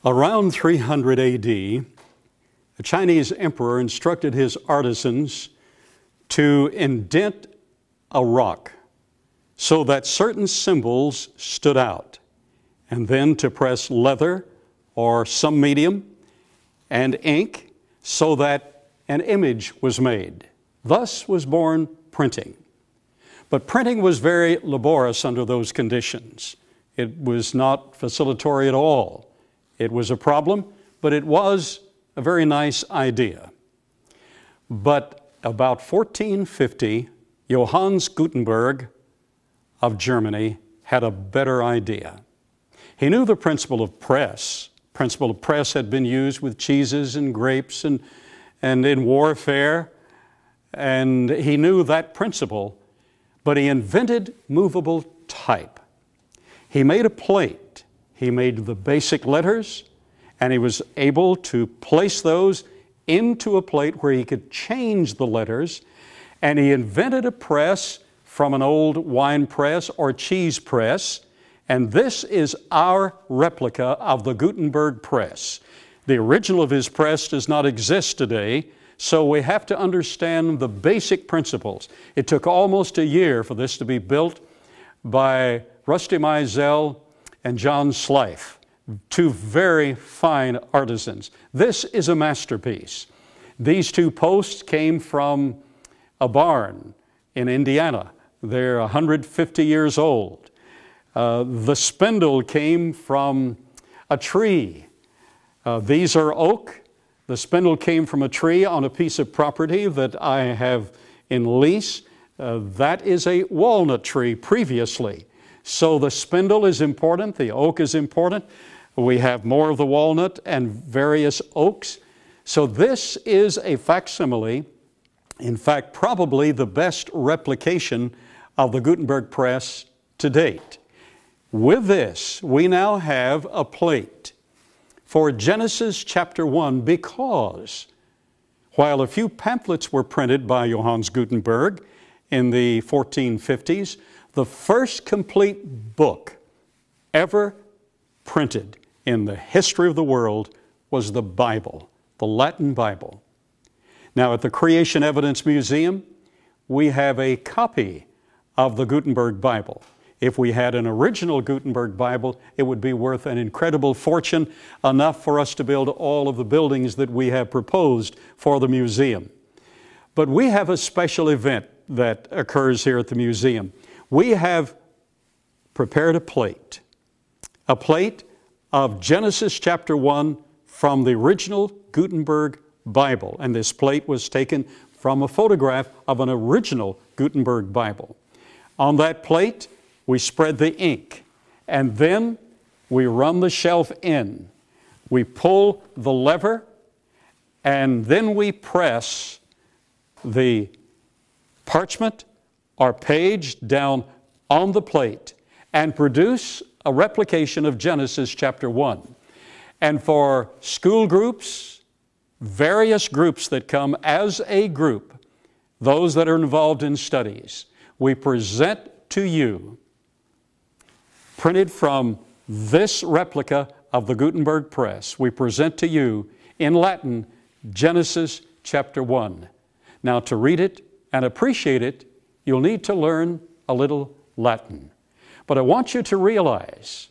Around 300 AD, a Chinese emperor instructed his artisans to indent a rock so that certain symbols stood out, and then to press leather or some medium and ink so that an image was made. Thus was born printing. But printing was very laborious under those conditions. It was not facilitatory at all. It was a problem, but it was a very nice idea. But about 1450, Johannes Gutenberg of Germany had a better idea. He knew the principle of press. Principle of press had been used with cheeses and grapes and in warfare, and he knew that principle, but he invented movable type. He made a plate. He made the basic letters, and he was able to place those into a plate where he could change the letters, and he invented a press from an old wine press or cheese press, and this is our replica of the Gutenberg press. The original of his press does not exist today, so we have to understand the basic principles. It took almost a year for this to be built by Rusty Meisel and John Schleif, two very fine artisans. This is a masterpiece. These two posts came from a barn in Indiana. They're 150 years old. The spindle came from a tree. These are oak. The spindle came from a tree on a piece of property that I have in lease. That is a walnut tree previously. So the spindle is important, the oak is important. We have more of the walnut and various oaks. So this is a facsimile, in fact, probably the best replication of the Gutenberg press to date. With this, we now have a plate for Genesis chapter 1, because while a few pamphlets were printed by Johannes Gutenberg in the 1450s, the first complete book ever printed in the history of the world was the Bible, the Latin Bible. Now, at the Creation Evidence Museum, we have a copy of the Gutenberg Bible. If we had an original Gutenberg Bible, it would be worth an incredible fortune, enough for us to build all of the buildings that we have proposed for the museum. But we have a special event that occurs here at the museum. We have prepared a plate of Genesis chapter 1 from the original Gutenberg Bible. And this plate was taken from a photograph of an original Gutenberg Bible. On that plate, we spread the ink, and then we run the shelf in. We pull the lever, and then we press the parchment or page down on the plate and produce a replication of Genesis chapter 1. And for school groups, various groups that come as a group, those that are involved in studies, we present to you, printed from this replica of the Gutenberg press, we present to you in Latin Genesis chapter 1. Now, to read it and appreciate it, you'll need to learn a little Latin. But I want you to realize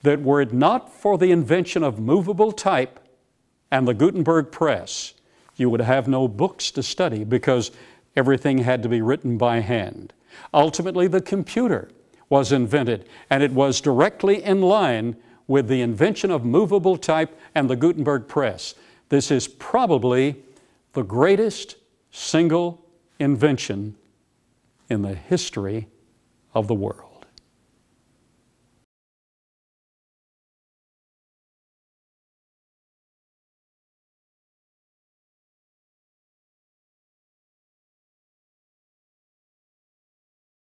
that were it not for the invention of movable type and the Gutenberg press, you would have no books to study because everything had to be written by hand. Ultimately, the computer was invented, and it was directly in line with the invention of movable type and the Gutenberg press. This is probably the greatest single invention in the history of the world.